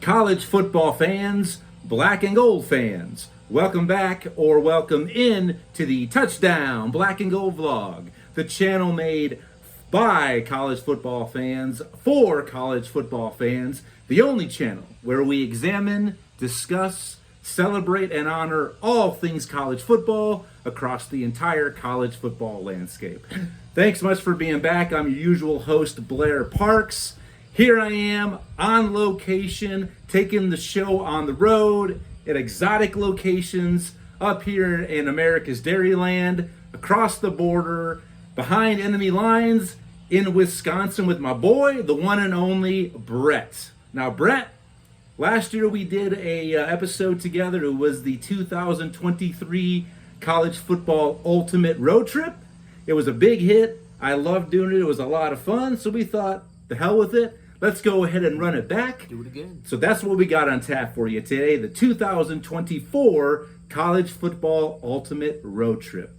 College football fans, black and gold fans, welcome back or welcome in to the Touchdown Black and Gold vlog, the channel made by college football fans for college football fans, the only channel where we examine, discuss, celebrate, and honor all things college football across the entire college football landscape. Thanks much for being back. I'm your usual host, Blair Parks. Here I am on location, taking the show on the road at exotic locations up here in America's Dairyland, across the border, behind enemy lines in Wisconsin with my boy, the one and only Brett. Now, Brett, last year we did a episode together. It was the 2023 College Football Ultimate Road Trip. It was a big hit. I loved doing it. It was a lot of fun. So we thought, the hell with it. Let's go ahead and run it back. Do it again. So that's what we got on tap for you today, the 2024 College Football Ultimate Road Trip.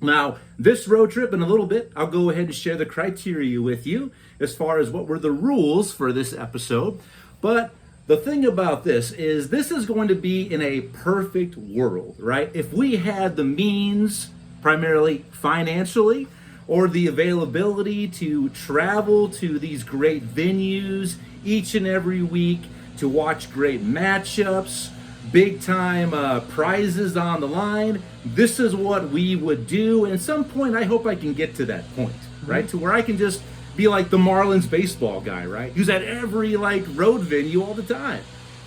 Now, this road trip, in a little bit, I'll go ahead and share the criteria with you as far as what were the rules for this episode. But the thing about this is going to be in a perfect world, right? If we had the means, primarily financially, or the availability to travel to these great venues each and every week to watch great matchups, big time prizes on the line, this is what we would do. And at some point, I hope I can get to that point, right? To where I can just be like the Marlins baseball guy, right? Who's at every road venue all the time.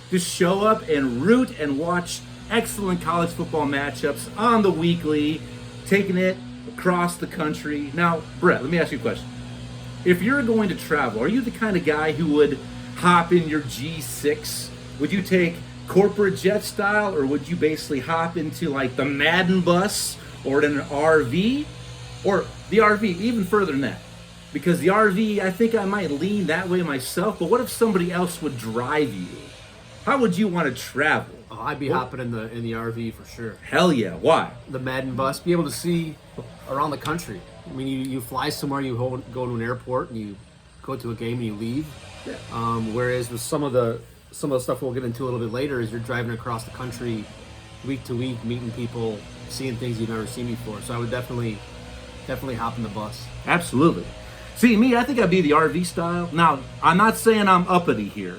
Just show up and root and watch excellent college football matchups on the weekly, taking it across the country. Now, Brett, let me ask you a question. If you're going to travel, are you the kind of guy who would hop in your G6? Would you take corporate jet style, or would you basically hop into the Madden bus or in an RV? Or the RV, even further than that. Because the RV, I think I might lean that way myself, but what if somebody else would drive you? How would you want to travel? Oh, I'd be hopping in the RV for sure. Hell yeah, why? The Madden bus, be able to see around the country. I mean, you fly somewhere, you go to an airport, and you go to a game and you leave. Yeah. Whereas with some of the stuff we'll get into a little bit later is you're driving across the country week to week, meeting people, seeing things you've never seen before. So I would definitely hop in the bus. Absolutely. See, me, I think I'd be the RV style. Now, I'm not saying I'm uppity here.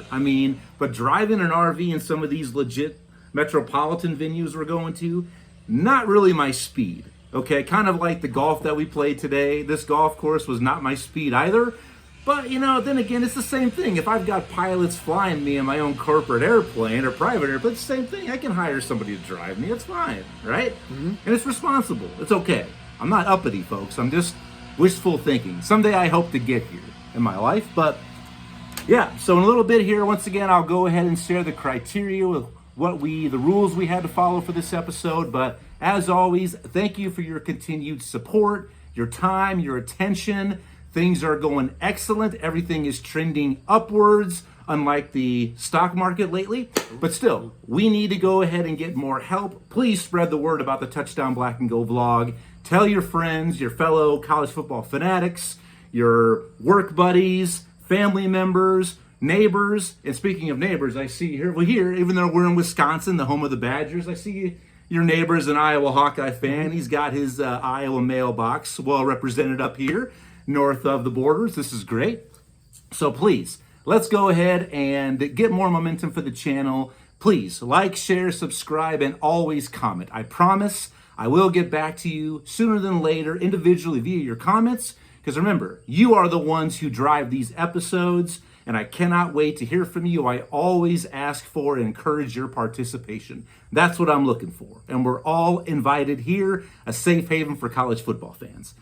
But driving an RV in some of these legit metropolitan venues we're going to, not really my speed. Okay, kind of like the golf that we played today. This golf course was not my speed either. But, then again, it's the same thing. If I've got pilots flying me in my own corporate airplane or private airplane, it's the same thing. I can hire somebody to drive me. It's fine, right? Mm-hmm. And it's responsible. It's okay. I'm not uppity, folks. I'm just wishful thinking. Someday I hope to get here in my life. But, yeah, so in a little bit here, once again, I'll go ahead and share the criteria with the rules we had to follow for this episode. But as always, thank you for your continued support, your time, your attention. Things are going excellent. Everything is trending upwards, unlike the stock market lately. But still, we need to go ahead and get more help. Please spread the word about the Touchdown Black and Gold vlog. Tell your friends, your fellow college football fanatics, your work buddies, family members, neighbors. And speaking of neighbors, I see here, even though we're in Wisconsin, the home of the Badgers, I see your neighbor's an Iowa Hawkeye fan. He's got his Iowa mailbox well represented up here, north of the borders. This is great. So please, let's go ahead and get more momentum for the channel. Please like, share, subscribe, and always comment. I promise I will get back to you sooner than later, individually via your comments. Because remember, you are the ones who drive these episodes, and I cannot wait to hear from you. I always ask for and encourage your participation. That's what I'm looking for. And we're all invited here, a safe haven for college football fans.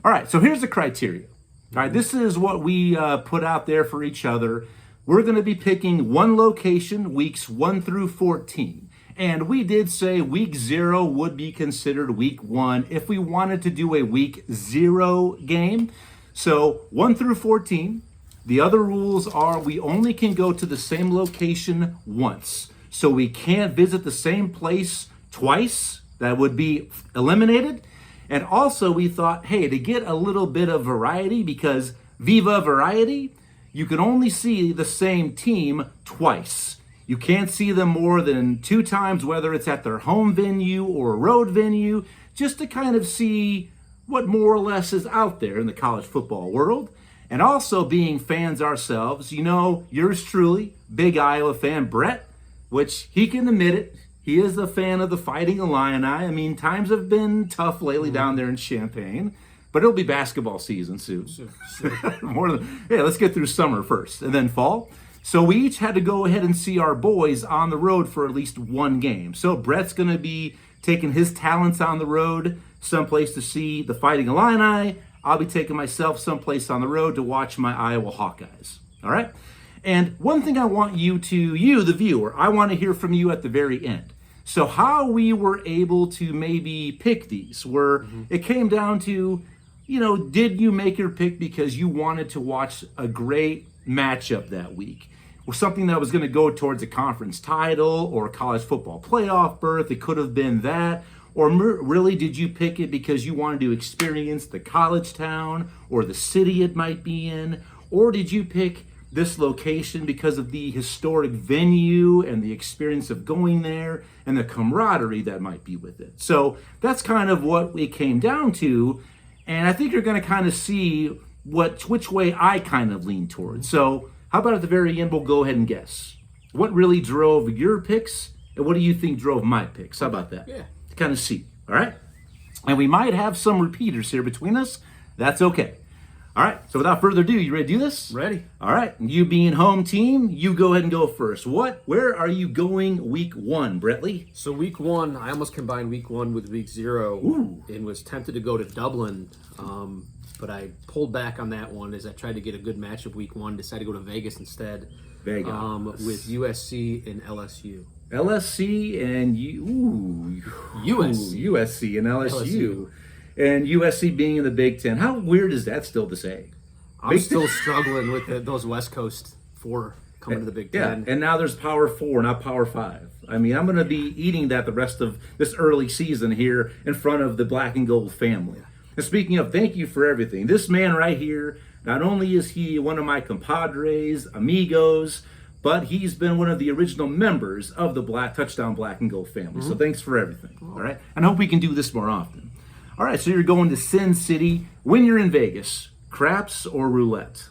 All right, so here's the criteria. All right, this is what we put out there for each other. We're going to be picking one location, weeks 1 through 14. And we did say week 0 would be considered week 1 if we wanted to do a week 0 game. So 1 through 14. The other rules are we only can go to the same location once. So we can't visit the same place twice. That would be eliminated. And also we thought, hey, to get a little bit of variety, because Viva Variety, you can only see the same team twice. You can't see them more than 2 times, whether it's at their home venue or a road venue, just to kind of see what more or less is out there in the college football world. And also being fans ourselves, yours truly, big Iowa fan, Brett, which he can admit it. He is a fan of the Fighting Illini. I mean, times have been tough lately down there in Champaign, but it'll be basketball season soon. Let's get through summer first and then fall. So we each had to go ahead and see our boys on the road for at least one game. So Brett's going to be taking his talents on the road someplace to see the Fighting Illini. I'll be taking myself someplace on the road to watch my Iowa Hawkeyes. All right? And one thing I want you, the viewer, I want to hear from you at the very end. So how we were able to maybe pick these, where it came down to, did you make your pick because you wanted to watch a great matchup that week? Or something that was going to go towards a conference title or a college football playoff berth? It could have been that. Or really, did you pick it because you wanted to experience the college town or the city it might be in? Or did you pick this location because of the historic venue and the experience of going there and the camaraderie that might be with it? So that's kind of what it came down to. And I think you're going to kind of see which way I kind of lean towards. So how about at the very end, we'll go ahead and guess. What really drove your picks and what do you think drove my picks? How about that? Yeah. To kind of see, all right? And we might have some repeaters here between us. That's okay. All right, so without further ado, you ready to do this? Ready. All right, you being home team, you go ahead and go first. Where are you going week 1, Brettley? So week 1, I almost combined week 1 with week 0 and was tempted to go to Dublin, but I pulled back on that one as I tried to get a good matchup week 1, decided to go to Vegas instead. Vegas. With USC and LSU. LSC and USC and LSU. And USC being in the Big Ten. How weird is that still to say? I'm still struggling with those West Coast 4 coming to the Big Ten. Yeah, and now there's Power 4, not Power 5. I mean, I'm going to be eating that the rest of this early season here in front of the Black and Gold family. And speaking of, thank you for everything. This man right here, not only is he one of my compadres, amigos, but he's been one of the original members of the Touchdown Black and Gold family. So thanks for everything, all right? And I hope we can do this more often. All right, so you're going to Sin City. When you're in Vegas, craps or roulette?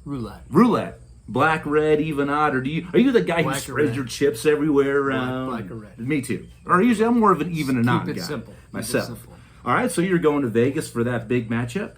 Roulette. Roulette. Black, red, even, odd, or are you the guy Black who spreads red. your chips everywhere around? Black or red. Me too. Or usually I'm more of an even and odd guy. Keep it simple. Myself. Keep it simple. All right, so you're going to Vegas for that big matchup.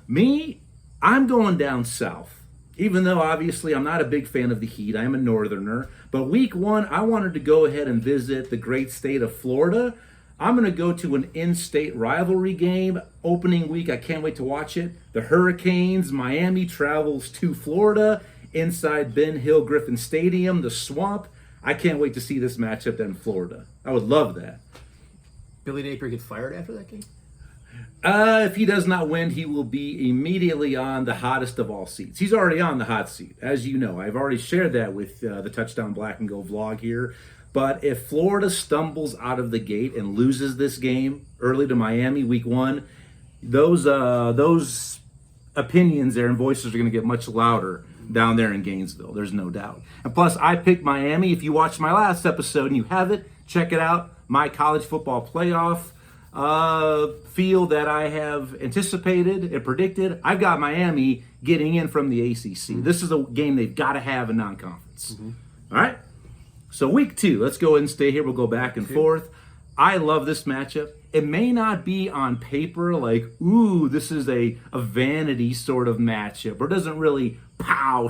Me, I'm going down south. Even though obviously I'm not a big fan of the heat, I'm a northerner. But week 1, I wanted to go ahead and visit the great state of Florida. I'm going to go to an in-state rivalry game. Opening week, I can't wait to watch it. The Hurricanes, Miami travels to Florida inside Ben Hill Griffin Stadium, the Swamp. I can't wait to see this matchup in Florida. I would love that. Billy Napier get fired after that game? If he does not win, he will be immediately on the hottest of all seats. He's already on the hot seat, as you know. I've already shared that with the Touchdown Black and Gold vlog here. But if Florida stumbles out of the gate and loses this game early to Miami week 1, those opinions there and voices are going to get much louder down there in Gainesville. There's no doubt. And plus, I picked Miami. If you watched my last episode and you haven't, check it out. My college football playoff field that I have anticipated and predicted. I've got Miami getting in from the ACC. This is a game they've got to have in non-conference. All right? So week 2, let's go ahead and stay here. We'll go back and forth. I love this matchup. It may not be on paper like, ooh, this is a vanity sort of matchup, or doesn't really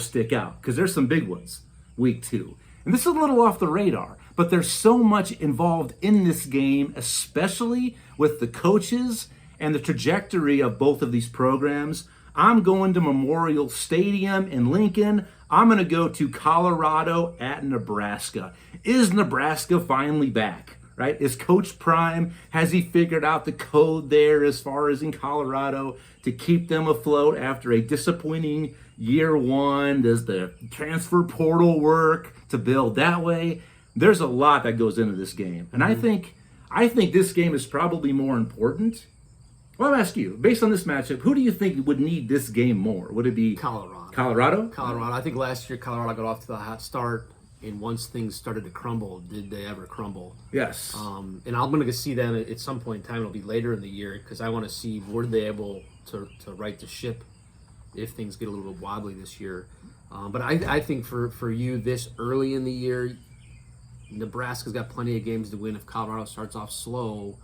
stick out, because there's some big ones week 2. And this is a little off the radar, but there's so much involved in this game, especially with the coaches and the trajectory of both of these programs. I'm going to Memorial Stadium in Lincoln. I'm going to go to Colorado at Nebraska. Is Nebraska finally back, right? Is Coach Prime, has he figured out the code there as far as in Colorado to keep them afloat after a disappointing year 1? Does the transfer portal work to build that way? There's a lot that goes into this game. And I think this game is probably more important Well, I'm asking you, based on this matchup, who do you think would need this game more? Would it be Colorado. Colorado? Colorado. I think last year Colorado got off to the hot start, and once things started to crumble, did they ever crumble? Yes. And I'm going to see them at some point in time. It'll be later in the year because I want to see were they able to right the ship if things get a little bit wobbly this year. But I think for you this early in the year, Nebraska's got plenty of games to win. If Colorado starts off slow,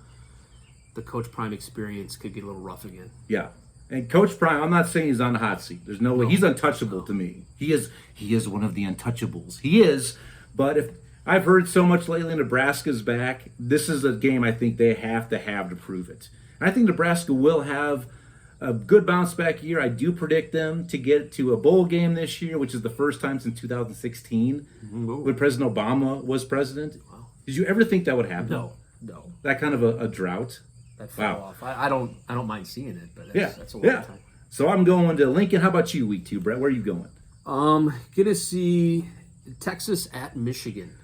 the Coach Prime experience could get a little rough again. Yeah. And Coach Prime, I'm not saying he's on the hot seat. There's no way. He's untouchable to me. He is one of the untouchables. He is. But if I've heard so much lately Nebraska's back, this is a game I think they have to prove it. And I think Nebraska will have a good bounce back year. I do predict them to get to a bowl game this year, which is the first time since 2016 when President Obama was president. Wow. Did you ever think that would happen? No. That kind of a drought? That fell off. I don't mind seeing it, but that's a long time. So I'm going to Lincoln. How about you, week 2, Brett? Where are you going? Gonna see Texas at Michigan.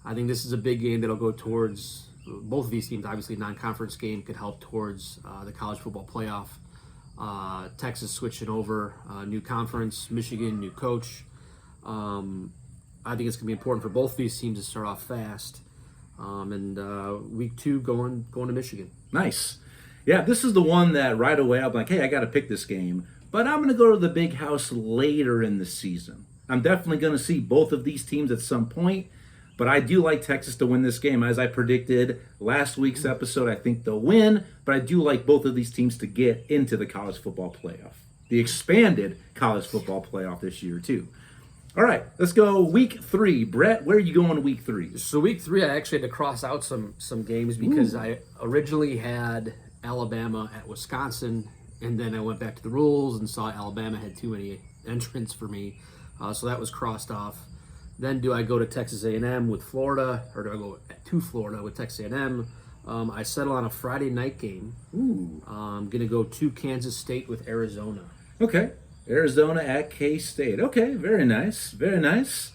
I think this is a big game that'll go towards both of these teams. Obviously, non-conference game could help towards the college football playoff. Texas switching over, new conference, Michigan, new coach. I think it's gonna be important for both of these teams to start off fast. Week 2 going to Michigan. Nice. Yeah, this is the one that right away I'm like, hey, I got to pick this game. But I'm going to go to the big house later in the season. I'm definitely going to see both of these teams at some point. But I do like Texas to win this game. As I predicted last week's episode, I think they'll win. But I do like both of these teams to get into the college football playoff. The expanded college football playoff this year, too. All right, let's go week 3. Brett, where are you going week 3? So week 3, I actually had to cross out some games because I originally had Alabama at Wisconsin, and then I went back to the rules and saw Alabama had too many entrants for me, so that was crossed off. Then do I go to Texas A&M with Florida, or do I go to Florida with Texas A&M? I settle on a Friday night game. I'm going to go to Kansas State with Arizona. Okay. Arizona at K-State. Okay, very nice. Very nice.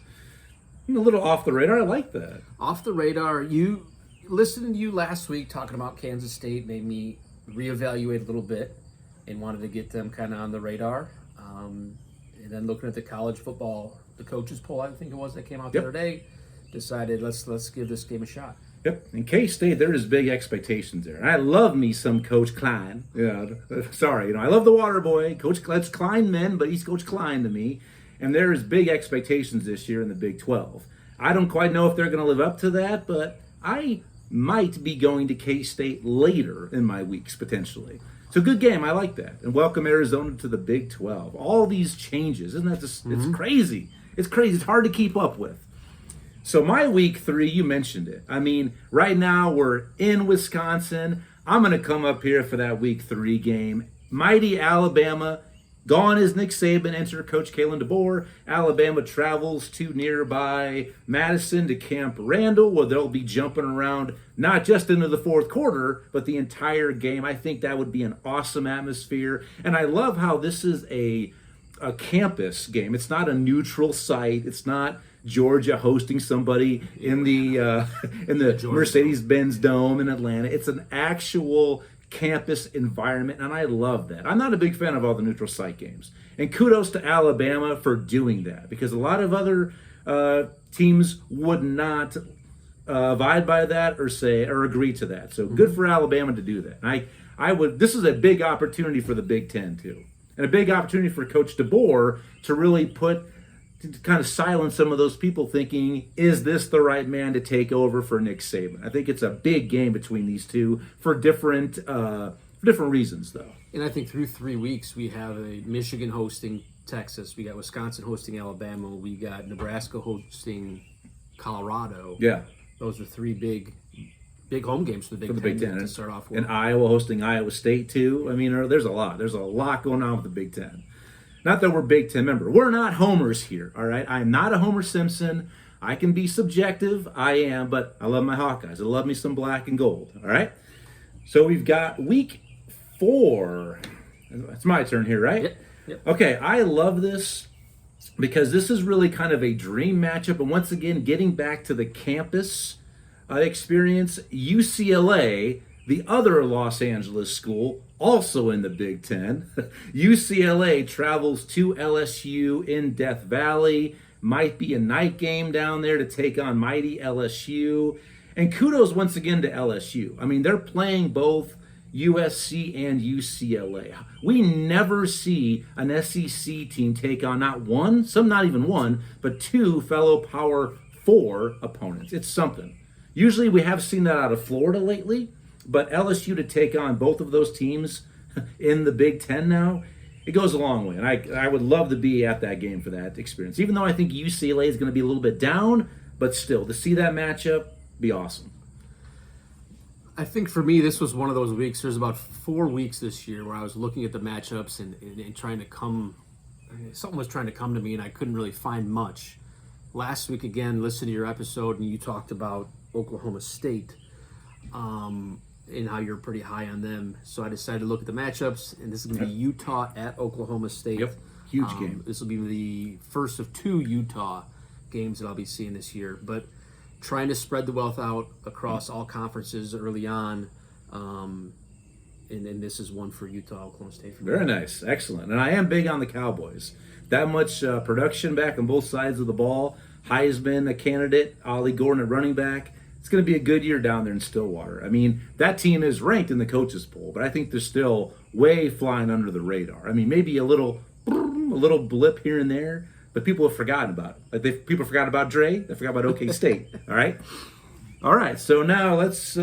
A little off the radar. I like that. Off the radar. Listening to you last week talking about Kansas State made me reevaluate a little bit and wanted to get them kind of on the radar. And then looking at the college football, the coaches poll, I think it was, that came out the other day, decided let's give this game a shot. Yep. In K-State, there is big expectations there. And I love me some Coach Klein. Sorry, I love the water boy. That's Klein men, but he's Coach Klein to me. And there's big expectations this year in the Big 12. I don't quite know if they're going to live up to that, but I might be going to K-State later in my weeks, potentially. So good game. I like that. And welcome Arizona to the Big 12. All these changes. Isn't that just, it's crazy. It's crazy. It's hard to keep up with. So my week 3, you mentioned it. I mean, right now we're in Wisconsin. I'm going to come up here for that week 3 game. Mighty Alabama. Gone is Nick Saban. Enter Coach Kalen DeBoer. Alabama travels to nearby Madison to Camp Randall, where they'll be jumping around not just into the fourth quarter, but the entire game. I think that would be an awesome atmosphere. And I love how this is a campus game. It's not a neutral site. It's not Georgia hosting somebody in the Mercedes-Benz Dome in Atlanta. It's an actual campus environment, and I love that. I'm not a big fan of all the neutral site games. And kudos to Alabama for doing that, because a lot of other teams would not abide by that or agree to that. So good for Alabama to do that. And I would. This is a big opportunity for the Big Ten too, and a big opportunity for Coach DeBoer to really to kind of silence some of those people thinking, is this the right man to take over for Nick Saban? I think it's a big game between these two for different reasons, though. And I think through 3 weeks, we have a Michigan hosting Texas. We got Wisconsin hosting Alabama. We got Nebraska hosting Colorado. Yeah. Those are 3 big home games for the Big Ten to start off with. And Iowa hosting Iowa State, too. I mean, there's a lot. There's a lot going on with the Big Ten. Not that we're Big Ten member. We're not homers here, all right? I'm not a Homer Simpson. I can be subjective. I am, but I love my Hawkeyes. I love me some black and gold, all right? So we've got week 4. It's my turn here, right? Yep. Okay, I love this because this is really kind of a dream matchup. And once again, getting back to the campus experience, UCLA The other Los Angeles school, also in the Big Ten, UCLA travels to LSU in Death Valley. Might be a night game down there to take on mighty LSU. And kudos once again to LSU. I mean, they're playing both USC and UCLA. We never see an SEC team take on not one, some not even one, but two fellow Power 4 opponents. It's something. Usually we have seen that out of Florida lately, but LSU to take on both of those teams in the Big Ten now, it goes a long way. And I would love to be at that game for that experience. Even though I think UCLA is going to be a little bit down, but still, to see that matchup, be awesome. I think for me, this was one of those weeks. There's about 4 weeks this year where I was looking at the matchups and trying to come, something was trying to come to me and I couldn't really find much. Last week, again, listened to your episode and you talked about Oklahoma State and how you're pretty high on them. So I decided to look at the matchups, and this is going to be Utah at Oklahoma State. Yep, huge game. This will be the first of 2 Utah games that I'll be seeing this year. But trying to spread the wealth out across all conferences early on, and this is one for Utah, Oklahoma State. Very nice, excellent. And I am big on the Cowboys. That much production back on both sides of the ball. Heisman, a candidate, Ollie Gordon, a running back. It's going to be a good year down there in Stillwater. I mean, that team is ranked in the coaches poll, but I think they're still way flying under the radar. I mean, maybe a little blip here and there, but people have forgotten about it. Like people forgot about Dre, they forgot about OK State. All right. So now let's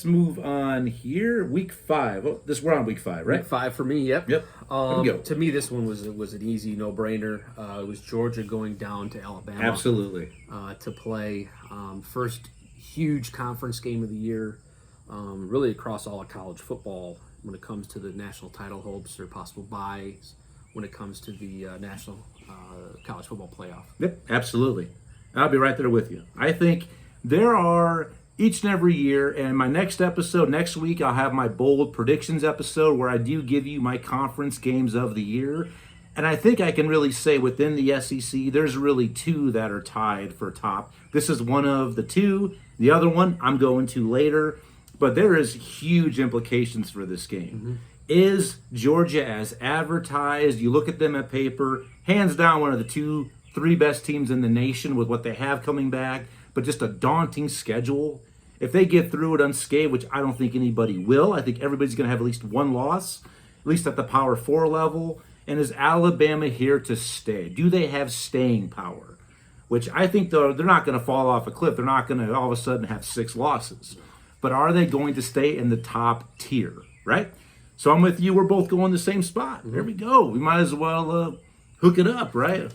move on here. Week 5. Oh, we're on week 5, right? Week 5 for me. Yep. Here we go. To me, this one was an easy no-brainer. It was Georgia going down to Alabama. Absolutely. To play first huge conference game of the year, really across all of college football when it comes to the national title hopes or possible buys when it comes to the national college football playoff. Yep, absolutely. I'll be right there with you. I think there are each and every year, and my next episode, next week, I'll have my bold predictions episode where I do give you my conference games of the year. And I think I can really say within the SEC, there's really 2 that are tied for top. This is one of the 2. The other one I'm going to later. But there is huge implications for this game. Mm-hmm. Is Georgia as advertised? You look at them at paper, hands down one of the 2-3 best teams in the nation with what they have coming back, but just a daunting schedule. If they get through it unscathed, which I don't think anybody will, I think everybody's going to have at least one loss, at least at the Power 4 level. And is Alabama here to stay? Do they have staying power? Which I think they're not going to fall off a cliff. They're not going to all of a sudden have 6 losses. But are they going to stay in the top tier, right? So I'm with you. We're both going the same spot. Mm-hmm. There we go. We might as well hook it up, right?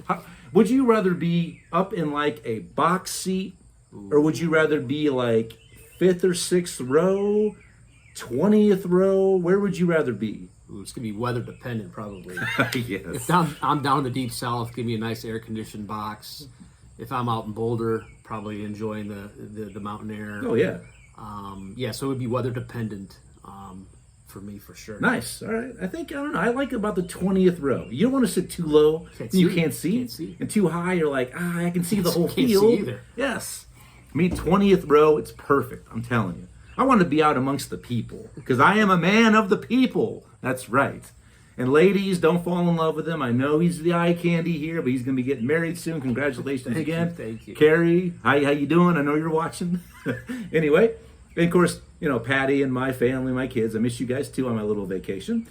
Would you rather be up in like a box seat, or would you rather be like 5th or 6th row, 20th row? Where would you rather be? Ooh, it's going to be weather dependent, probably. Yes. If I'm down in the deep south, give me a nice air-conditioned box. If I'm out in Boulder, probably enjoying the mountain air. Oh, yeah. So it would be weather dependent for me, for sure. Nice. All right. I don't know. I like about the 20th row. You don't want to sit too low. You can't see. And too high, you're like, I can see the whole field. Can't see either. Yes. I mean, 20th row, it's perfect. I'm telling you. I want to be out amongst the people because I am a man of the people. That's right. And ladies, don't fall in love with him. I know he's the eye candy here, but he's going to be getting married soon. Congratulations again. Thank you. Carrie, how you doing? I know you're watching. Anyway, and of course, Patty and my family, my kids, I miss you guys too on my little vacation.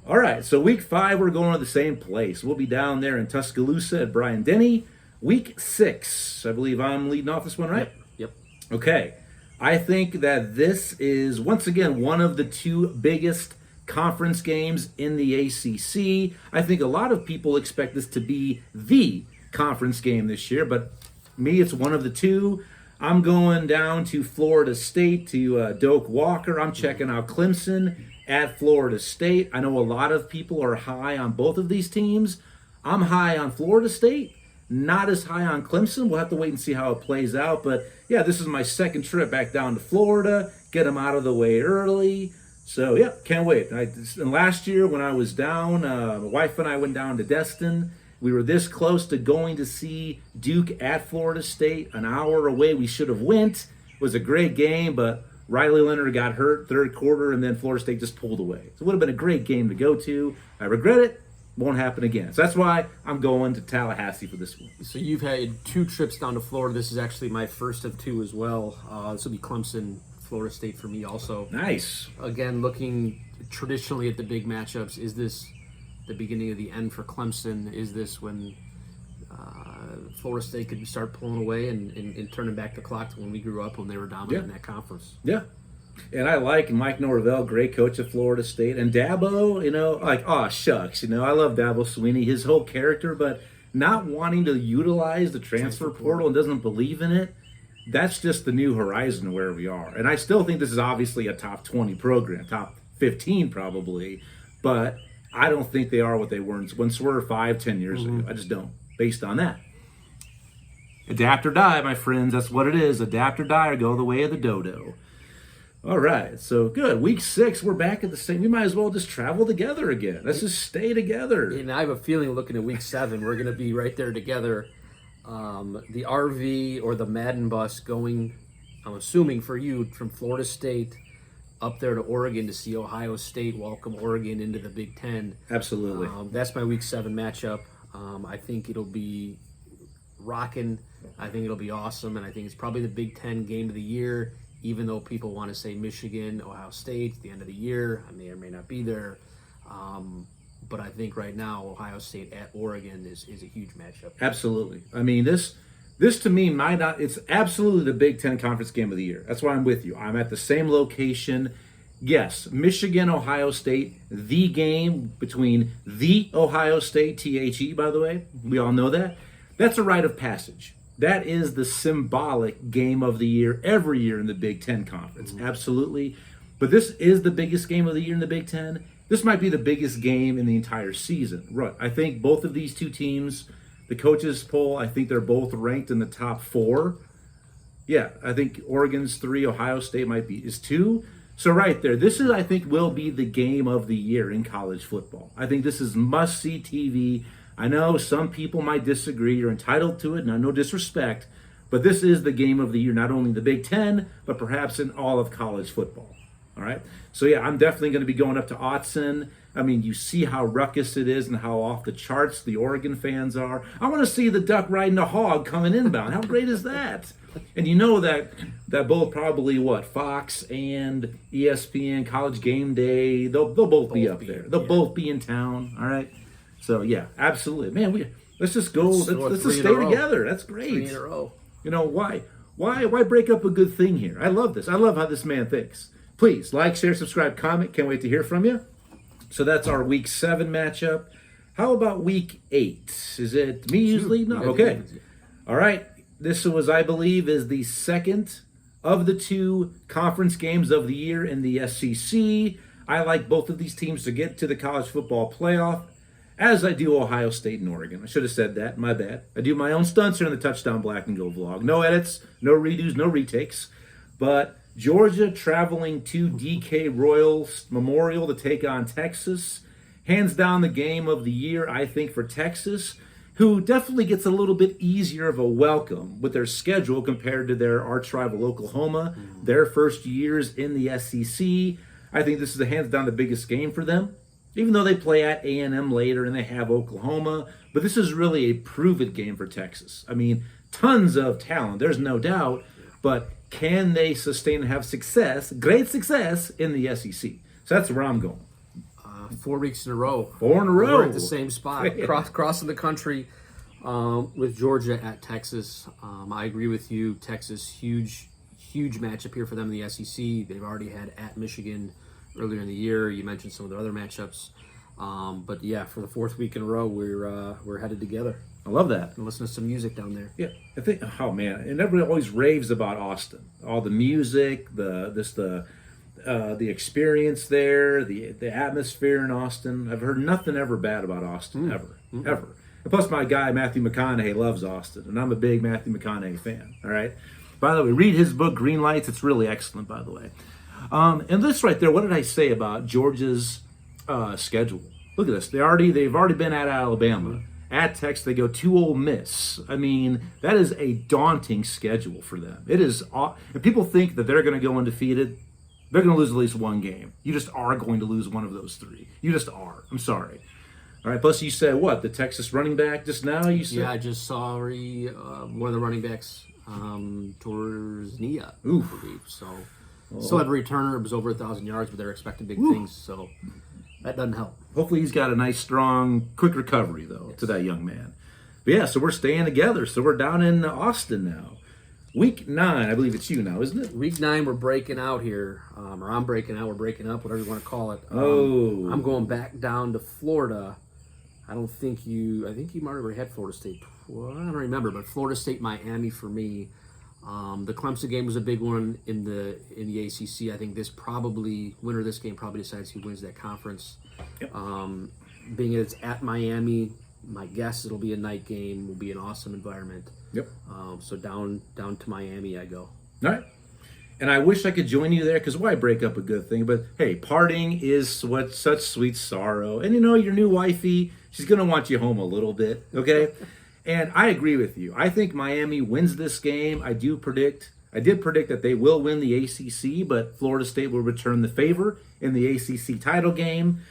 All right, so week 5, we're going to the same place. We'll be down there in Tuscaloosa at Bryant Denny. Week 6, I believe I'm leading off this one, right? Yep. Okay. I think that this is, once again, one of the 2 biggest conference games in the ACC. I think a lot of people expect this to be the conference game this year, but me, it's one of the 2. I'm going down to Florida State to Doak Walker. I'm checking out Clemson at Florida State. I know a lot of people are high on both of these teams. I'm high on Florida State, not as high on Clemson. We'll have to wait and see how it plays out. But yeah, this is my second trip back down to Florida. Get them out of the way early. So yeah, can't wait. And last year when I was down, my wife and I went down to Destin. We were this close to going to see Duke at Florida State, an hour away. We should have went. It was a great game, but Riley Leonard got hurt third quarter, and then Florida State just pulled away. So it would have been a great game to go to. I regret it. Won't happen again. So that's why I'm going to Tallahassee for this one. So you've had 2 trips down to Florida. This is actually my first of 2 as well. This will be Clemson, Florida State for me also. Nice. Again, looking traditionally at the big matchups, is this the beginning of the end for Clemson? Is this when Florida State could start pulling away and turning back the clock to when we grew up when they were dominant in that conference? Yeah. And I like Mike Norvell, great coach of Florida State. And Dabo, oh, shucks. I love Dabo Swinney, his whole character, but not wanting to utilize the transfer portal and doesn't believe in it, that's just the new horizon where we are. And I still think this is obviously a top 20 program, top 15 probably, but I don't think they are what they were when Swerve 5-10 years ago. I just don't, based on that. Adapt or die, my friends. That's what it is. Adapt or die or go the way of the dodo. All right, so good. Week 6, we're back at the same. We might as well just travel together again. Let's just stay together. And I have a feeling looking at week 7, we're going to be right there together. The RV or the Madden bus going, I'm assuming for you, from Florida State up there to Oregon to see Ohio State welcome Oregon into the Big Ten. Absolutely. That's my week 7 matchup. I think it'll be rocking. I think it'll be awesome, and I think it's probably the Big Ten game of the year. Even though people want to say Michigan, Ohio State, at the end of the year, I may or may not be there. But I think right now, Ohio State at Oregon is a huge matchup. Absolutely. I mean, this to me might not, it's absolutely the Big Ten Conference game of the year. That's why I'm with you. I'm at the same location. Yes, Michigan, Ohio State, the game between the Ohio State, THE, by the way. We all know that. That's a rite of passage. That is the symbolic game of the year every year in the Big Ten Conference. Absolutely. But this is the biggest game of the year in the Big Ten. This might be the biggest game in the entire season. Right. I think both of these two teams, the coaches poll, I think they're both ranked in the top 4. Yeah, I think Oregon's 3, Ohio State is 2. So right there, this is, I think, will be the game of the year in college football. I think this is must-see TV. I know some people might disagree. You're entitled to it, no disrespect. But this is the game of the year, not only in the Big Ten, but perhaps in all of college football. All right? So, yeah, I'm definitely going to be going up to Autzen. I mean, you see how ruckus it is and how off the charts the Oregon fans are. I want to see the duck riding a hog coming inbound. How great is that? And you know that both probably, Fox and ESPN, College Game Day, they'll both be up there. They'll both be in town, all right? So, yeah, absolutely. Man, let's just go. Let's just stay together. That's great. 3 in a row. Why break up a good thing here? I love this. I love how this man thinks. Please, like, share, subscribe, comment. Can't wait to hear from you. So that's our Week 7 matchup. How about Week 8? Is it me usually? No. Okay. All right. This was, I believe, is the second of the 2 conference games of the year in the SEC. I like both of these teams to get to the college football playoff, as I do Ohio State and Oregon. I should have said that. My bad. I do my own stunts here in the Touchdown Black and Go vlog. No edits, no redos, no retakes. But Georgia traveling to DK Royal Memorial to take on Texas. Hands down the game of the year, I think, for Texas, who definitely gets a little bit easier of a welcome with their schedule compared to their arch rival Oklahoma. Their first years in the SEC. I think this is hands down the biggest game for them. Even though they play at A&M later and they have Oklahoma. But this is really a prove-it game for Texas. I mean, tons of talent, there's no doubt. But can they sustain and have success, great success, in the SEC? So that's where I'm going. 4 weeks in a row. 4 in a row. We're at the same spot. Crossing the country with Georgia at Texas. I agree with you. Texas, huge matchup here for them in the SEC. They've already had at Michigan earlier in the year. You mentioned some of their other matchups. But yeah, for the 4th week in a row, we're headed together. I love that. And listen to some music down there. Yeah, I think. Oh man, and everybody always raves about Austin. All the music, the experience there, the atmosphere in Austin. I've heard nothing ever bad about Austin ever. And plus, my guy Matthew McConaughey loves Austin, and I'm a big Matthew McConaughey fan. All right. By the way, read his book Green Lights. It's really excellent. By the way. And this right there, what did I say about Georgia's schedule? Look at this. They've already been at Alabama. at Texas, they go to Ole Miss. I mean, that is a daunting schedule for them. It is, and people think that they're going to go undefeated. They're going to lose at least one game. You just are going to lose one of those three. You just are. I'm sorry. All right. Plus, you said what? The Texas running back just now? You said? Yeah, I just saw one of the running backs, Torznia, I Oof. believe. So, still had a returner. It was over 1,000 yards, but they're expecting big things. So, that doesn't help. Hopefully, he's got a nice, strong, quick recovery, though, to that young man. But yeah, so we're staying together. So, we're down in Austin now. Week 9, I believe it's you now, isn't it? Week 9, we're breaking out here, or I'm breaking out. We're breaking up, whatever you want to call it. Oh. I'm going back down to Florida. I think you might have already had Florida State. Well, I don't remember, but Florida State, Miami for me. The Clemson game was a big one in the ACC. I think winner of this game probably decides who wins that conference. Yep. Being it's at Miami, my guess it'll be a night game. Will be an awesome environment. Yep. So down to Miami I go. All right. And I wish I could join you there, because why break up a good thing? But hey, parting is what such sweet sorrow. And your new wifey, she's going to want you home a little bit, okay? And I agree with you. I think Miami wins this game. I did predict that they will win the ACC, but Florida State will return the favor in the ACC title game.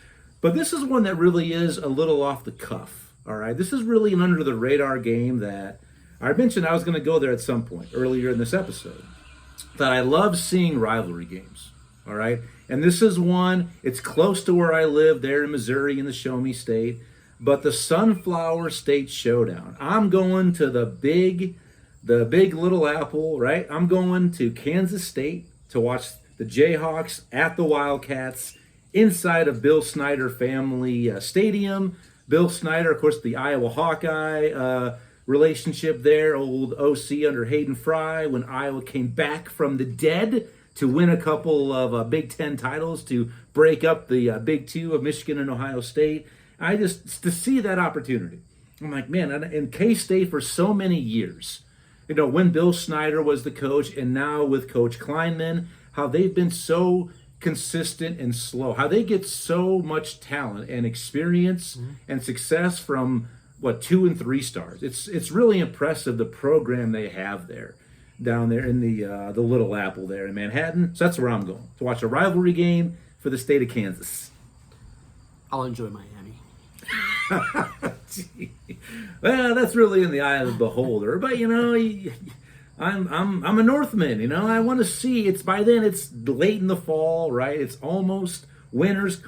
But this is one that really is a little off the cuff, all right? This is really an under-the-radar game that I mentioned I was going to go there at some point earlier in this episode. That I love seeing rivalry games, all right? And this is one, it's close to where I live there in Missouri in the Show Me State, but the Sunflower State Showdown. I'm going to the big Little Apple, right? I'm going to Kansas State to watch the Jayhawks at the Wildcats inside of Bill Snyder Family Stadium. Bill Snyder, of course, the Iowa Hawkeye relationship there, old OC under Hayden Fry, when Iowa came back from the dead to win a couple of Big Ten titles to break up the Big Two of Michigan and Ohio State. To see that opportunity, I'm like, man, and K-State for so many years, when Bill Snyder was the coach and now with Coach Kleinman, how they've been so consistent and slow, how they get so much talent and experience and success from 2 and 3 stars. It's really impressive, the program they have there, down there in the Little Apple there in Manhattan. So that's where I'm going to watch a rivalry game for the state of Kansas. I'll enjoy Miami. Well, that's really in the eye of the beholder. But I'm a Northman. I want to see. It's by then. It's late in the fall, right? It's almost. Winter is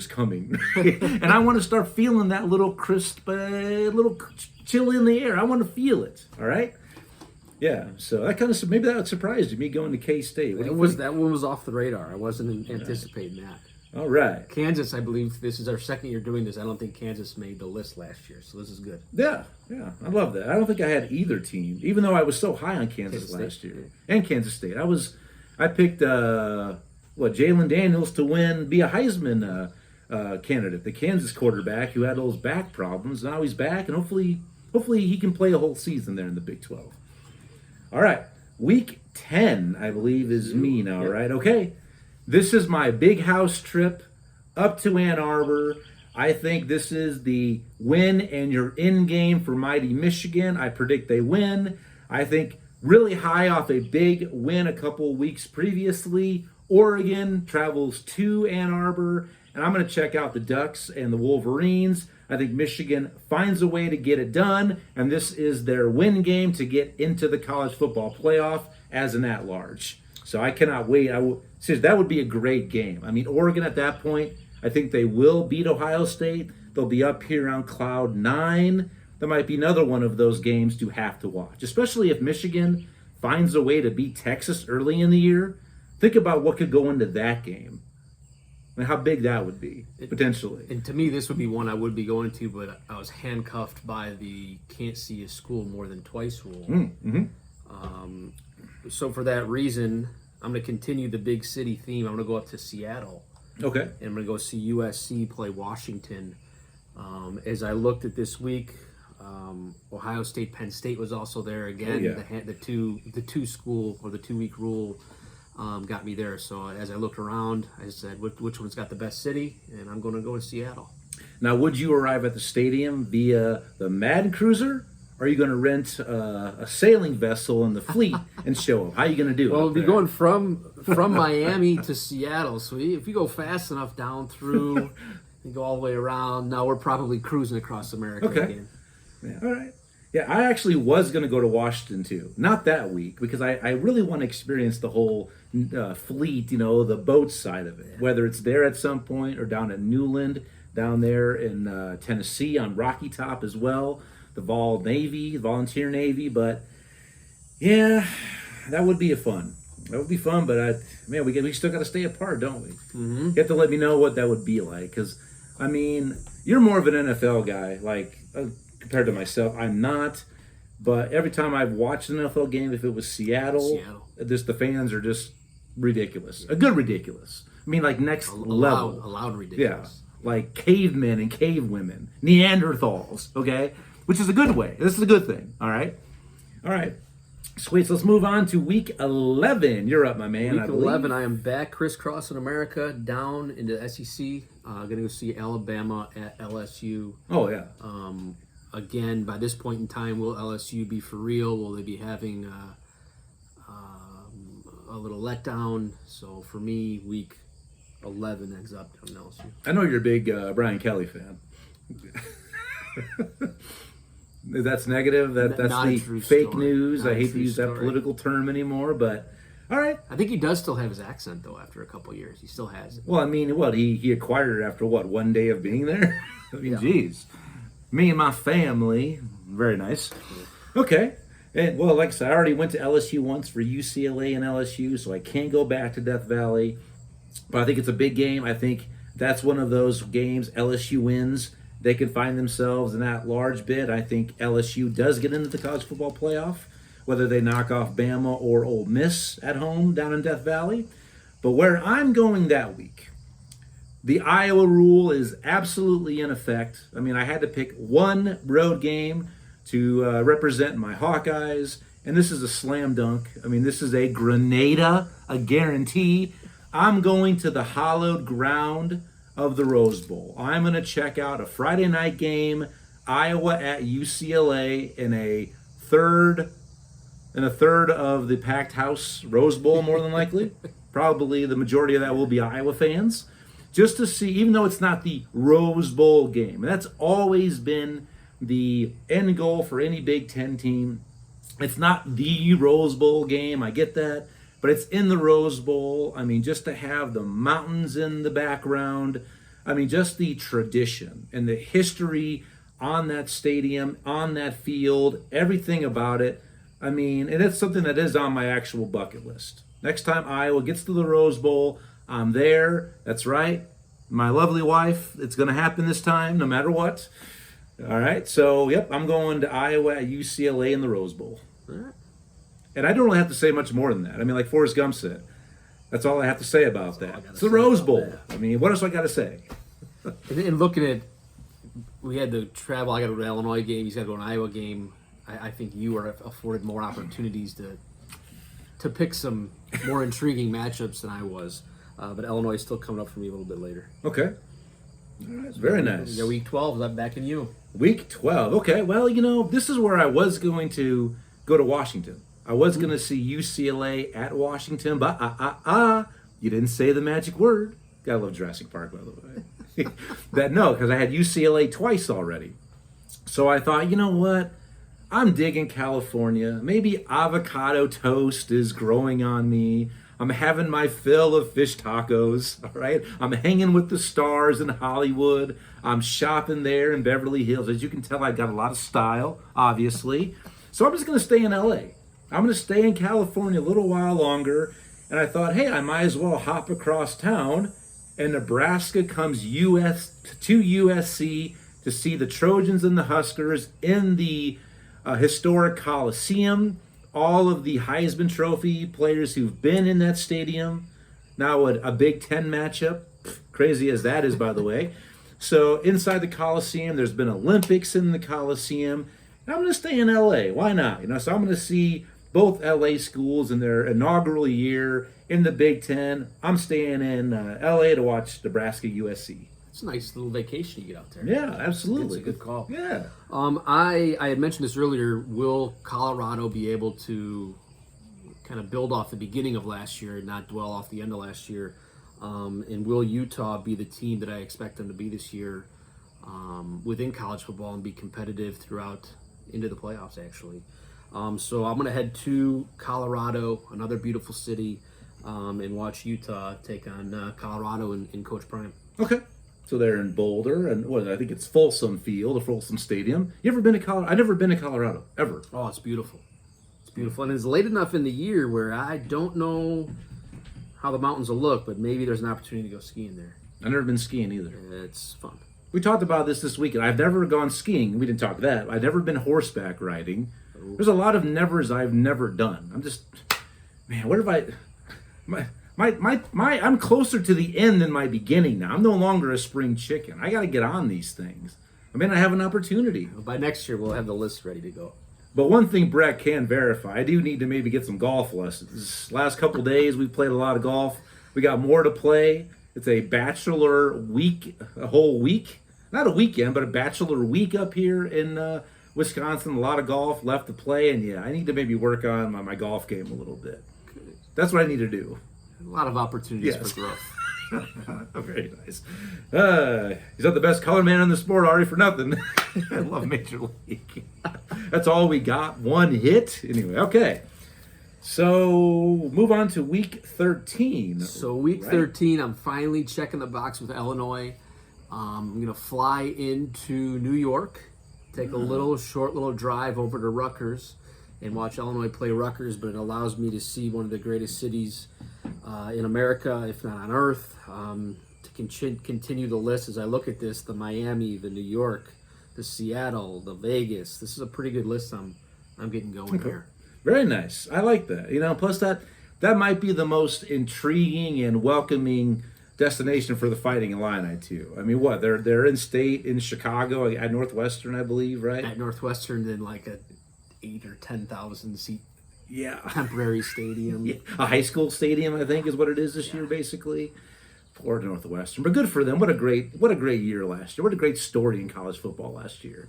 coming. And I want to start feeling that little crisp, little chill in the air. I want to feel it, all right? Yeah, so that kind of, maybe that surprised you, me going to K-State. That one was off the radar. I wasn't anticipating that. All right. Kansas, I believe this is our second year doing this. I don't think Kansas made the list last year, so this is good. Yeah, I love that. I don't think I had either team, even though I was so high on Kansas last year. And Kansas State. I picked... Jalen Daniels to be a Heisman candidate, the Kansas quarterback who had those back problems. Now he's back, and hopefully he can play a whole season there in the Big 12. All right, Week 10, I believe, is me now, right? Okay, this is my big house trip up to Ann Arbor. I think this is the win and you're in game for mighty Michigan. I predict they win. I think really high off a big win a couple weeks previously. Oregon travels to Ann Arbor, and I'm going to check out the Ducks and the Wolverines. I think Michigan finds a way to get it done, and this is their win game to get into the college football playoff as an at-large. So I cannot wait. Seriously, that would be a great game. I mean, Oregon at that point, I think they will beat Ohio State. They'll be up here around cloud 9. That might be another one of those games to have to watch, especially if Michigan finds a way to beat Texas early in the year. Think about what could go into that game and how big that would be, potentially. And to me, this would be one I would be going to, but I was handcuffed by the can't see a school more than twice rule. Mm-hmm. So for that reason, I'm going to continue the big city theme. I'm going to go up to Seattle. Okay. And I'm going to go see USC play Washington. As I looked at this week, Ohio State, Penn State was also there again. Oh, yeah. The 2-week rule got me there. So as I looked around, I said, which one's got the best city? And I'm going to go to Seattle. Now, would you arrive at the stadium via the Mad Cruiser? Or are you going to rent a sailing vessel in the fleet and show up? How are you going to do it? Well, up we'll be there? going from Miami to Seattle. So if you go fast enough down through and go all the way around, now we're probably cruising across America Okay. again. Yeah, all right. Yeah, I actually was going to go to Washington too. Not that week, because I really want to experience the whole fleet, the boat side of it. Whether it's there at some point or down at Newland, down there in Tennessee on Rocky Top as well. The Volunteer Navy. But yeah, that would be fun. That would be fun, but we still got to stay apart, don't we? Mm-hmm. You have to let me know what that would be like, because you're more of an NFL guy, like compared to myself. I'm not, but every time I've watched an NFL game, if it was Seattle. The fans are just ridiculous. A good ridiculous. Like next level. A loud ridiculous. Yeah, like cavemen and cavewomen, Neanderthals. Okay, which is a good way. This is a good thing. All right. Sweet. So let's move on to week 11. You're up, my man. Week 11, I am back crisscrossing America down into the SEC. Going to go see Alabama at LSU. Oh, yeah. Again, by this point in time, will LSU be for real? Will they be having a little letdown? So for me, week 11 ends up on LSU. I know you're a big Brian Kelly fan. That's negative. That's the fake news. I hate to use that political term anymore, but all right. I think he does still have his accent though. After a couple of years, he still has it. Well, he acquired it after one day of being there. Geez, me and my family, very nice. Okay, and well, like I said, I already went to LSU once for UCLA and LSU, so I can't go back to Death Valley. But I think it's a big game. I think that's one of those games LSU wins. They could find themselves in that large bid. I think LSU does get into the college football playoff, whether they knock off Bama or Ole Miss at home down in Death Valley. But where I'm going that week, the Iowa rule is absolutely in effect. I had to pick one road game to represent my Hawkeyes, and this is a slam dunk. This is a Grenada, a guarantee. I'm going to the hallowed ground of the Rose Bowl. I'm going to check out a Friday night game, Iowa at UCLA, in a third of the packed house Rose Bowl, more than likely. Probably the majority of that will be Iowa fans, just to see, even though it's not the Rose Bowl game. And that's always been the end goal for any Big Ten team. It's not the Rose Bowl game, I get that, but it's in the Rose Bowl. Just to have the mountains in the background. Just the tradition and the history on that stadium, on that field, everything about it. And it's something that is on my actual bucket list. Next time Iowa gets to the Rose Bowl, I'm there. That's right. My lovely wife, it's going to happen this time, no matter what. All right. So, yep, I'm going to Iowa at UCLA in the Rose Bowl. All right. And I don't really have to say much more than that. Like Forrest Gump said, that's all I have to say about that. It's the Rose Bowl. What else do I got to say? And looking at, we had to travel. I got to go to an Illinois game. He's got to go to an Iowa game. I think you are afforded more opportunities to pick some more intriguing matchups than I was. But Illinois is still coming up for me a little bit later. Okay. All right. Very nice. Yeah, week 12. I'm back in you. Week 12. Okay. Well, this is where I was going to go to Washington. I was going to see UCLA at Washington, but you didn't say the magic word. Gotta love Jurassic Park, by the way. Because I had UCLA twice already. So I thought, you know what? I'm digging California. Maybe avocado toast is growing on me. I'm having my fill of fish tacos, all right? I'm hanging with the stars in Hollywood. I'm shopping there in Beverly Hills. As you can tell, I've got a lot of style, obviously. So I'm just going to stay in LA. I'm going to stay in California a little while longer. And I thought, hey, I might as well hop across town. And Nebraska comes to USC to see the Trojans and the Huskers in the historic Coliseum. All of the Heisman Trophy players who've been in that stadium. Now a Big Ten matchup. Crazy as that is, by the way. So inside the Coliseum, there's been Olympics in the Coliseum. I'm going to stay in LA. Why not? So I'm going to see both LA schools in their inaugural year in the Big Ten. I'm staying in LA to watch Nebraska USC. it's a nice little vacation you get out there. Yeah, absolutely. It's a good call. Yeah. I had mentioned this earlier. Will Colorado be able to kind of build off the beginning of last year and not dwell off the end of last year? And will Utah be the team that I expect them to be this year within college football and be competitive throughout into the playoffs, actually? So I'm going to head to Colorado, another beautiful city, and watch Utah take on Colorado in Coach Prime. Okay. So they're in Boulder, and I think it's Folsom Field or Folsom Stadium. You ever been to Colorado? I've never been to Colorado, ever. Oh, it's beautiful. It's beautiful. And it's late enough in the year where I don't know how the mountains will look, but maybe there's an opportunity to go skiing there. I've never been skiing either. It's fun. We talked about this weekend. I've never gone skiing. We didn't talk that. I've never been horseback riding. There's a lot of nevers I've never done. I'm just, man, what if I'm closer to the end than my beginning now. I'm no longer a spring chicken. I got to get on these things. I mean, I have an opportunity. By next year, we'll have the list ready to go. But one thing Brett can verify, I do need to maybe get some golf lessons. Last couple days, we've played a lot of golf. We got more to play. It's a bachelor week, a whole week. Not a weekend, but a bachelor week up here in Wisconsin. A lot of golf left to play. And yeah, I need to maybe work on my golf game a little bit. That's what I need to do. A lot of opportunities for growth. Very nice. He's not the best color man in the sport, Ari, for nothing. I love Major League. That's all we got. One hit. Anyway, okay. So move on to week 13. So week 13, I'm finally checking the box with Illinois. I'm going to fly into New York, take a short little drive over to Rutgers and watch Illinois play Rutgers, but it allows me to see one of the greatest cities in America, if not on earth. To continue the list as I look at this, the Miami, the New York, the Seattle, the Vegas. This is a pretty good list I'm getting going here. Very nice. I like that. Plus that might be the most intriguing and welcoming destination for the Fighting Illini too. I mean, what they're in state in Chicago at Northwestern, I believe, right? At Northwestern, in like a 8,000 or 10,000 seat temporary stadium. Yeah. A high school stadium, I think, is what it is this year, basically. Poor Northwestern, but good for them. What a great year last year. What a great story in college football last year.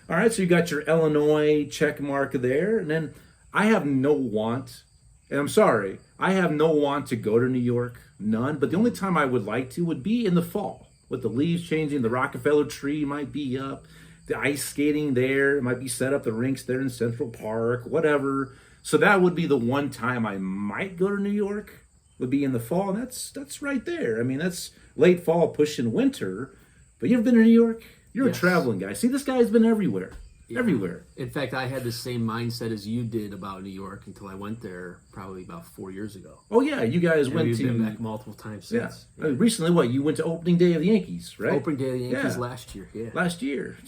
All right, so you got your Illinois check mark there, and then I have no want, and I'm sorry, I have no want to go to New York, none. But the only time I would like to would be in the fall, with the leaves changing. The Rockefeller tree might be up, the ice skating there might be set up, the rinks there in Central Park, whatever. So that would be the one time I might go to New York. Would be in the fall, and that's right there. I mean, that's late fall pushing winter. But you ever been to New York? You're a traveling guy. See, this guy's been everywhere. Yeah. Everywhere. In fact, I had the same mindset as you did about New York until I went there probably about 4 years ago. Oh, yeah. You guys went we've to... been back multiple times since. Yeah. Recently, you went to opening day of the Yankees, right? Opening day of the Yankees last year, Last year.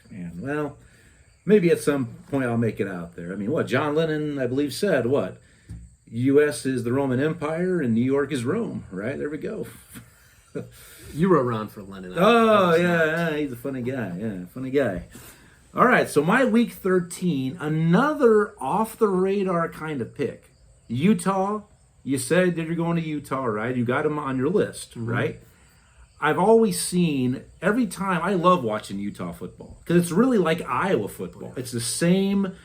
Man, well, maybe at some point I'll make it out there. I mean, John Lennon, I believe, said, U.S. is the Roman Empire and New York is Rome, right? There we go. You were around for Lennon. He's a funny guy. Yeah, funny guy. All right, so my week 13, another off-the-radar kind of pick. Utah, you said that you're going to Utah, right? You got them on your list, right? I've always seen, every time, I love watching Utah football because it's really like Iowa football. It's the same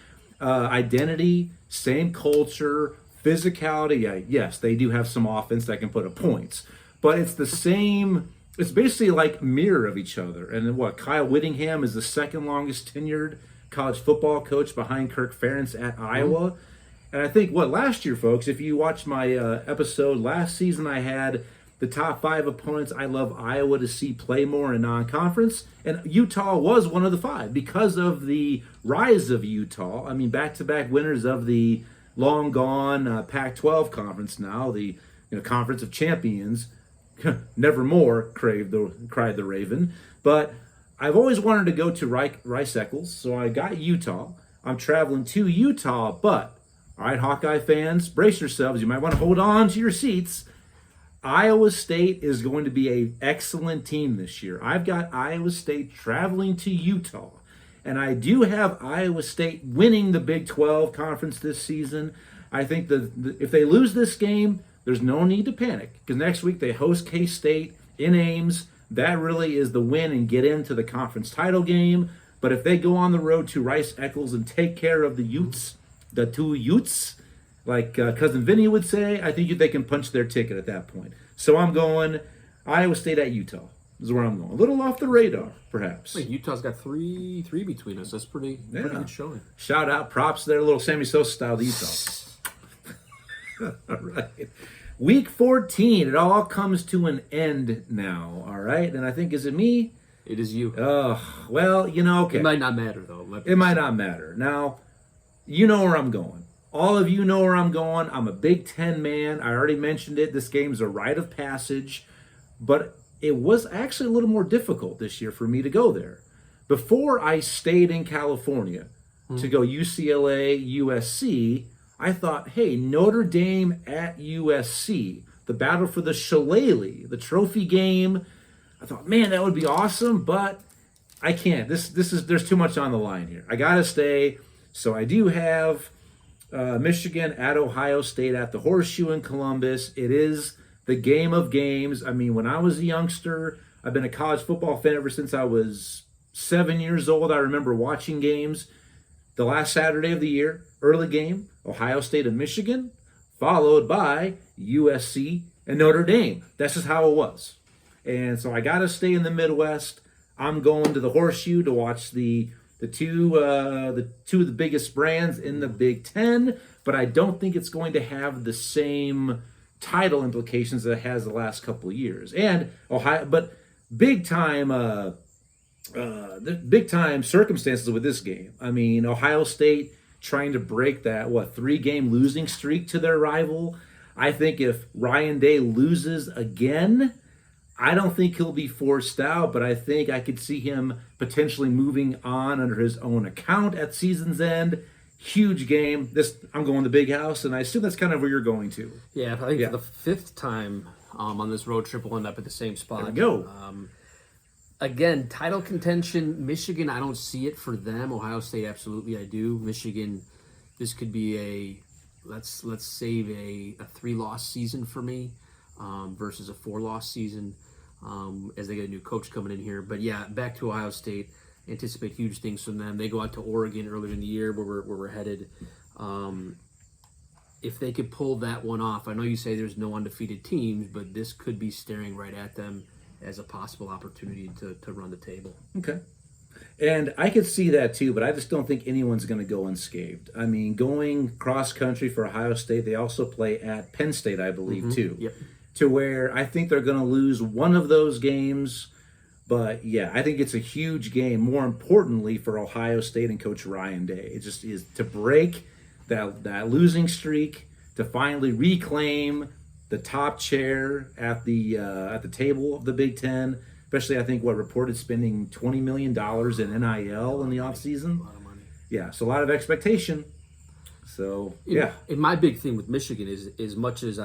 identity, same culture, physicality. Yes, they do have some offense that can put up points, but it's the same. It's basically like mirror of each other. And Kyle Whittingham is the second longest tenured college football coach behind Kirk Ferentz at Iowa. And I think last year, folks, if you watched my episode last season, I had the top 5 opponents I love Iowa to see play more in non-conference. And Utah was one of the 5 because of the rise of Utah. I mean, back-to-back winners of the long gone Pac-12 conference now, the Conference of Champions. Nevermore, cried the Raven. But I've always wanted to go to Rice Eccles, so I got Utah. I'm traveling to Utah, but, all right, Hawkeye fans, brace yourselves. You might want to hold on to your seats. Iowa State is going to be an excellent team this year. I've got Iowa State traveling to Utah, and I do have Iowa State winning the Big 12 conference this season. I think if they lose this game, there's no need to panic because next week they host K-State in Ames. that really is the win and get into the conference title game. But if they go on the road to Rice Eccles and take care of the Utes, the two Utes, like Cousin Vinny would say, I think they can punch their ticket at that point. So I'm going Iowa State at Utah. This is where I'm going. A little off the radar, perhaps. Wait, Utah's got three between us. That's pretty good showing. Shout out, props there, a little Sammy Sosa style to Utah. All right. Week 14, it all comes to an end now, all right? And I think, is it me? It is you. Well, okay. It might not matter, though. It might not matter. Now, you know where I'm going. All of you know where I'm going. I'm a Big Ten man. I already mentioned it. This game's a rite of passage. But it was actually a little more difficult this year for me to go there. Before I stayed in California to go UCLA, USC, I thought, hey, Notre Dame at USC, the battle for the Shillelagh, the trophy game. I thought, man, that would be awesome, but I can't. There's too much on the line here. I gotta stay. So I do have Michigan at Ohio State at the Horseshoe in Columbus. It is the game of games. I mean, when I was a youngster, I've been a college football fan ever since I was 7 years old. I remember watching games. The last Saturday of the year, early game, Ohio State and Michigan, followed by USC and Notre Dame. That's just how it was. And so I got to stay in the Midwest. I'm going to the Horseshoe to watch the two of the biggest brands in the Big Ten, but I don't think it's going to have the same title implications that it has the last couple of years. And Ohio, but big time circumstances with this game. I mean, Ohio State trying to break that 3-game losing streak to their rival. I think if Ryan Day loses again, I don't think he'll be forced out, but I think I could see him potentially moving on under his own account at season's end. Huge game. I'm going to Big House, and I assume that's kind of where you're going to. Yeah, I think for the 5th time on this road trip, we'll end up at the same spot. There we go. Again, title contention, Michigan, I don't see it for them. Ohio State, absolutely, I do. Michigan, this could be let's save a 3-loss season for me versus a 4-loss season as they get a new coach coming in here. But yeah, back to Ohio State. Anticipate huge things from them. They go out to Oregon earlier in the year where we're headed. If they could pull that one off, I know you say there's no undefeated teams, but this could be staring right at them as a possible opportunity to run the table. Okay. And I could see that too, but I just don't think anyone's going to go unscathed. I mean, going cross country for Ohio State, they also play at Penn State, I believe, too. Yep. To where I think they're going to lose one of those games. But yeah, I think it's a huge game. More importantly for Ohio State and Coach Ryan Day, it just is to break that losing streak, to finally reclaim the top chair at the table of the Big Ten. Especially, I think reported spending $20 million in NIL in the offseason. A lot of money. Yeah, so a lot of expectation. So yeah. And my big thing with Michigan is, as much as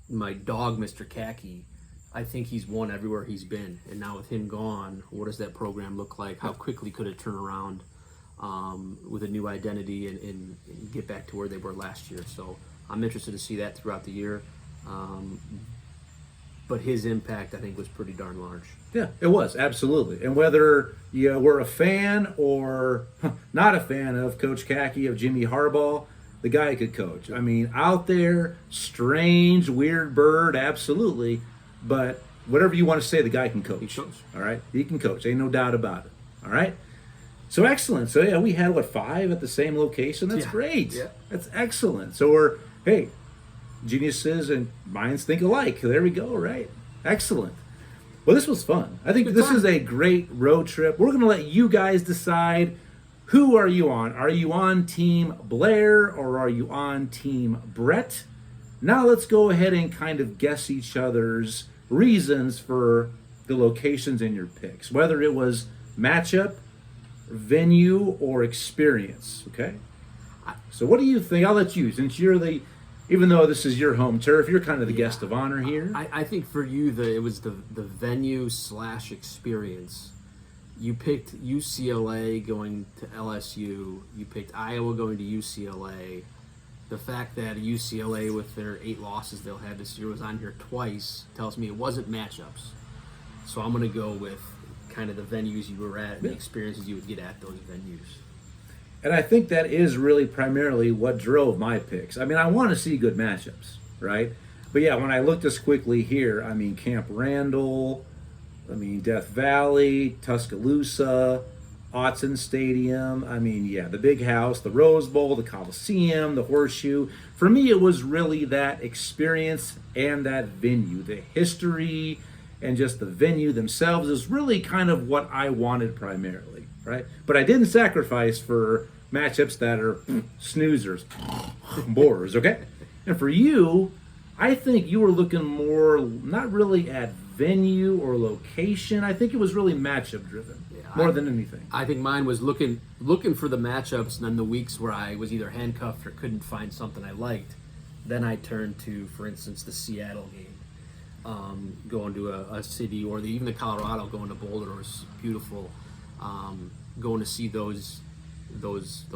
my dog, Mr. Kaki, I think he's won everywhere he's been. And now with him gone, what does that program look like? How quickly could it turn around with a new identity and get back to where they were last year? So I'm interested to see that throughout the year. But his impact, I think, was pretty darn large. Yeah, it was, absolutely. And whether you were a fan or not a fan of Coach Kaki, of Jimmy Harbaugh, the guy could coach. I mean, out there, strange, weird bird, absolutely. But whatever you want to say, the guy can coach. He coach. All right? He can coach. Ain't no doubt about it. All right? So excellent. So, yeah, we had, 5 at the same location? That's great. Yeah. That's excellent. So hey, geniuses and minds think alike. There we go, right? Excellent. Well, this was fun. I think this is a great road trip. We're going to let you guys decide, who are you on? Are you on Team Blair or are you on Team Brett? Now let's go ahead and kind of guess each other's reasons for the locations in your picks, whether it was matchup, venue, or experience, okay? So what do you think? I'll let you, since you're even though this is your home turf, you're kind of the guest of honor here. I think for you, it was the venue/experience. You picked UCLA going to LSU. You picked Iowa going to UCLA. The fact that UCLA, with their 8 losses they'll have this year, was on here twice tells me it wasn't matchups. So I'm going to go with kind of the venues you were at and the experiences you would get at those venues. And I think that is really primarily what drove my picks. I mean, I want to see good matchups, right? But yeah, when I looked this quickly here, I mean, Camp Randall, I mean, Death Valley, Tuscaloosa, Autzen Stadium. I mean, yeah, the Big House, the Rose Bowl, the Coliseum, the Horseshoe. For me, it was really that experience and that venue. The history and just the venue themselves is really kind of what I wanted primarily, right? But I didn't sacrifice for matchups that are snoozers, borers, okay? And for you, I think you were looking more, not really at venue or location. I think it was really matchup driven more than anything. I think mine was looking for the matchups, and then the weeks where I was either handcuffed or couldn't find something I liked, then I turned to, for instance, the Seattle game, going to a city, or even the Colorado, going to Boulder was beautiful, going to see those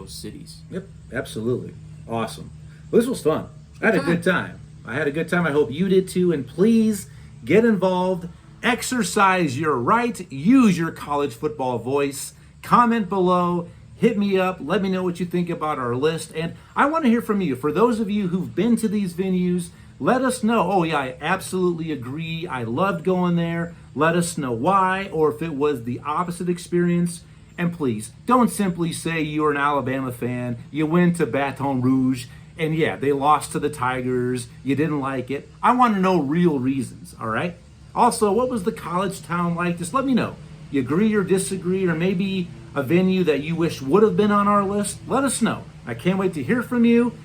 cities. Yep, absolutely. Awesome. Well, this was fun. I had a good time. I hope you did too. And please get involved. Exercise your right. Use your college football voice. Comment below. Hit me up. Let me know what you think about our list. And I want to hear from you. For those of you who've been to these venues, let us know. Oh, yeah, I absolutely agree. I loved going there. Let us know why, or if it was the opposite experience. And please, don't simply say you're an Alabama fan. You went to Baton Rouge, and yeah, they lost to the Tigers. You didn't like it. I want to know real reasons, all right? Also, what was the college town like? Just let me know. You agree or disagree, or maybe a venue that you wish would have been on our list? Let us know. I can't wait to hear from you.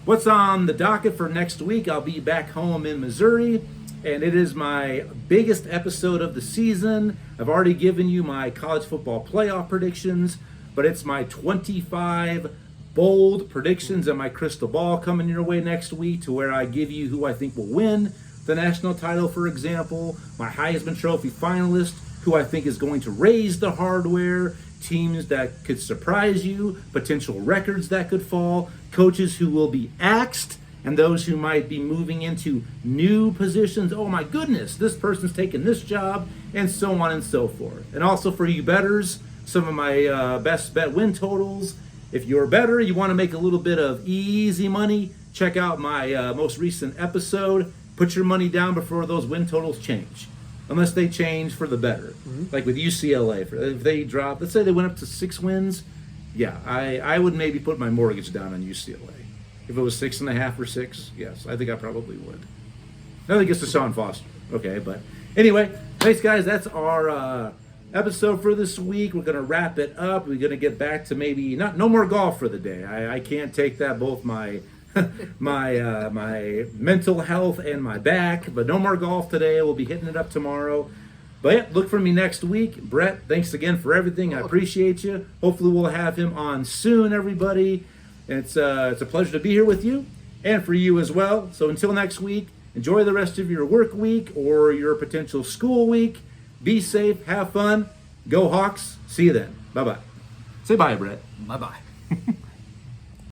What's on the docket for next week? I'll be back home in Missouri, and it is my biggest episode of the season. I've already given you my college football playoff predictions, but it's my 25 bold predictions and my crystal ball coming your way next week, to where I give you who I think will win the national title, for example, my Heisman Trophy finalist, who I think is going to raise the hardware, teams that could surprise you, potential records that could fall, coaches who will be axed, and those who might be moving into new positions. Oh my goodness, this person's taking this job, and so on and so forth. And also for you bettors, some of my best bet win totals. If you're a bettor, you want to make a little bit of easy money, check out my most recent episode. Put your money down before those win totals change, unless they change for the better. Like with UCLA, if they drop, let's say they went up to 6 wins, yeah, I would maybe put my mortgage down on UCLA. If it was 6.5 or 6, yes, I think I probably would. Nothing gets to Sean Foster, okay? But anyway, thanks guys. That's our episode for this week. We're gonna wrap it up. We're gonna get back to maybe no more golf for the day. I can't take that, both my my mental health and my back, but no more golf today. We'll be hitting it up tomorrow. But yeah, look for me next week. Brett, thanks again for everything. I appreciate you. Hopefully we'll have him on soon, everybody. It's a pleasure to be here with you, and for you as well. So until next week, enjoy the rest of your work week or your potential school week. Be safe, have fun, go Hawks. See you then. Bye-bye. Say bye, Brett. Bye-bye.